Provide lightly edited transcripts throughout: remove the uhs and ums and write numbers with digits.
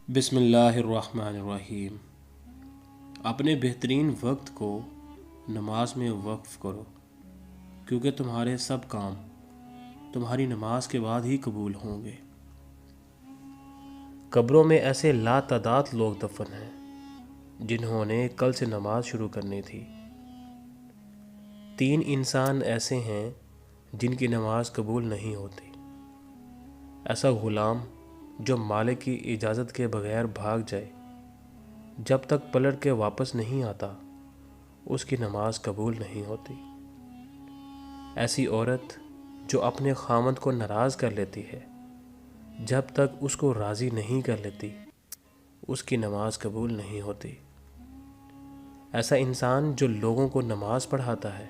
بسم اللہ الرحمن الرحیم۔ اپنے بہترین وقت کو نماز میں وقف کرو، کیونکہ تمہارے سب کام تمہاری نماز کے بعد ہی قبول ہوں گے۔ قبروں میں ایسے لاتعداد لوگ دفن ہیں جنہوں نے کل سے نماز شروع کرنی تھی۔ 3 انسان ایسے ہیں جن کی نماز قبول نہیں ہوتی۔ ایسا غلام جو مالک کی اجازت کے بغیر بھاگ جائے، جب تک پلٹ کے واپس نہیں آتا اس کی نماز قبول نہیں ہوتی۔ ایسی عورت جو اپنے خامند کو ناراض کر لیتی ہے، جب تک اس کو راضی نہیں کر لیتی اس کی نماز قبول نہیں ہوتی۔ ایسا انسان جو لوگوں کو نماز پڑھاتا ہے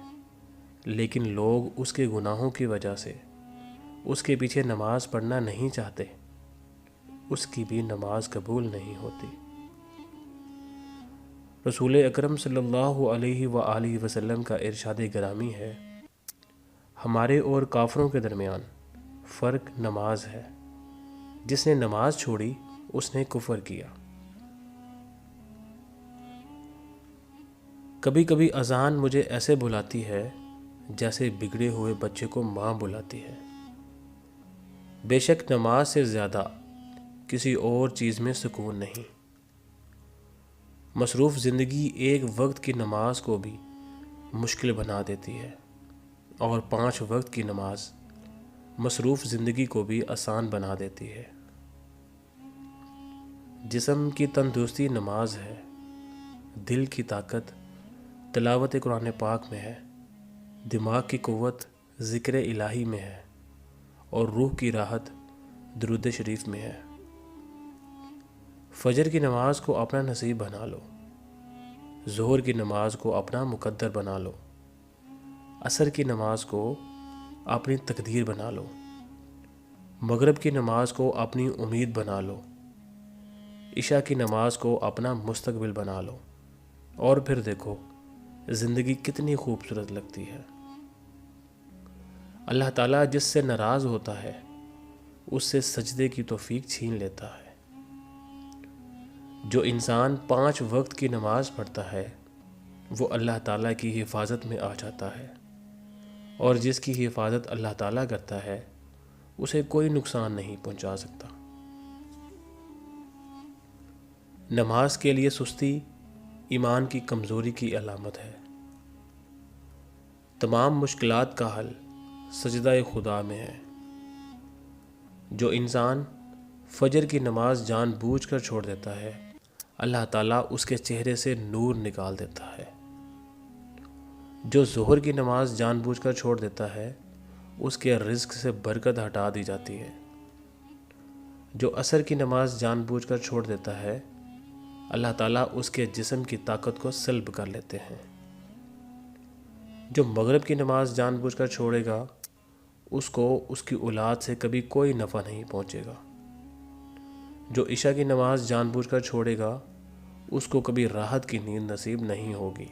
لیکن لوگ اس کے گناہوں کی وجہ سے اس کے پیچھے نماز پڑھنا نہیں چاہتے، اس کی بھی نماز قبول نہیں ہوتی۔ رسول اکرم صلی اللہ علیہ وآلہ وسلم کا ارشاد گرامی ہے، ہمارے اور کافروں کے درمیان فرق نماز ہے، جس نے نماز چھوڑی اس نے کفر کیا۔ کبھی کبھی اذان مجھے ایسے بلاتی ہے جیسے بگڑے ہوئے بچے کو ماں بلاتی ہے۔ بے شک نماز سے زیادہ کسی اور چیز میں سکون نہیں۔ مصروف زندگی ایک وقت کی نماز کو بھی مشکل بنا دیتی ہے، اور 5 وقت کی نماز مصروف زندگی کو بھی آسان بنا دیتی ہے۔ جسم کی تندرستی نماز ہے، دل کی طاقت تلاوت قرآن پاک میں ہے، دماغ کی قوت ذکر الہی میں ہے، اور روح کی راحت درود شریف میں ہے۔ فجر کی نماز کو اپنا نصیب بنا لو، ظہر کی نماز کو اپنا مقدر بنا لو، عصر کی نماز کو اپنی تقدیر بنا لو، مغرب کی نماز کو اپنی امید بنا لو، عشاء کی نماز کو اپنا مستقبل بنا لو، اور پھر دیکھو زندگی کتنی خوبصورت لگتی ہے۔ اللہ تعالیٰ جس سے ناراض ہوتا ہے اس سے سجدے کی توفیق چھین لیتا ہے۔ جو انسان 5 وقت کی نماز پڑھتا ہے وہ اللہ تعالیٰ کی حفاظت میں آ جاتا ہے، اور جس کی حفاظت اللہ تعالیٰ کرتا ہے اسے کوئی نقصان نہیں پہنچا سکتا۔ نماز کے لیے سستی ایمان کی کمزوری کی علامت ہے۔ تمام مشکلات کا حل سجدہ خدا میں ہے۔ جو انسان فجر کی نماز جان بوجھ کر چھوڑ دیتا ہے، اللہ تعالیٰ اس کے چہرے سے نور نکال دیتا ہے۔ جو ظہر کی نماز جان بوجھ کر چھوڑ دیتا ہے اس کے رزق سے برکت ہٹا دی جاتی ہے۔ جو عصر کی نماز جان بوجھ کر چھوڑ دیتا ہے اللہ تعالیٰ اس کے جسم کی طاقت کو سلب کر لیتے ہیں۔ جو مغرب کی نماز جان بوجھ کر چھوڑے گا اس کو اس کی اولاد سے کبھی کوئی نفع نہیں پہنچے گا۔ جو عشاء کی نماز جان بوجھ کر چھوڑے گا اس کو کبھی راحت کی نیند نصیب نہیں ہوگی۔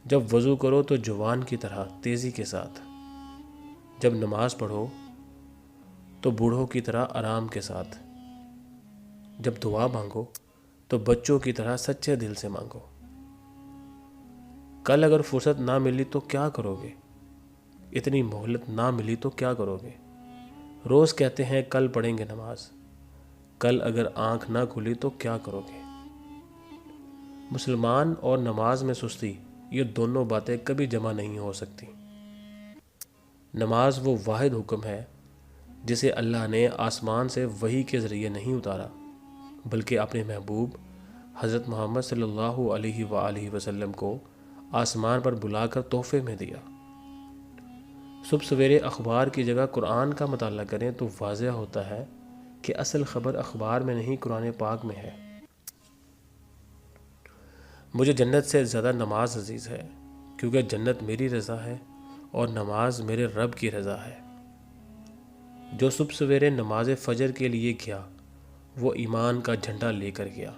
جب وضو کرو تو جوان کی طرح تیزی کے ساتھ، جب نماز پڑھو تو بوڑھوں کی طرح آرام کے ساتھ، جب دعا مانگو تو بچوں کی طرح سچے دل سے مانگو۔ کل اگر فرصت نہ ملی تو کیا کرو گے؟ اتنی مہلت نہ ملی تو کیا کرو گے؟ روز کہتے ہیں کل پڑھیں گے نماز، کل اگر آنکھ نہ کھلی تو کیا کرو گے؟ مسلمان اور نماز میں سستی، یہ دونوں باتیں کبھی جمع نہیں ہو سکتی۔ نماز وہ واحد حکم ہے جسے اللہ نے آسمان سے وحی کے ذریعے نہیں اتارا، بلکہ اپنے محبوب حضرت محمد صلی اللہ علیہ وآلہ وسلم کو آسمان پر بلا کر تحفے میں دیا۔ صبح سویرے اخبار کی جگہ قرآن کا مطالعہ کریں تو واضح ہوتا ہے کہ اصل خبر اخبار میں نہیں قرآن پاک میں ہے۔ مجھے جنت سے زیادہ نماز عزیز ہے، کیونکہ جنت میری رضا ہے اور نماز میرے رب کی رضا ہے۔ جو صبح سویرے نماز فجر کے لیے گیا وہ ایمان کا جھنڈا لے کر گیا۔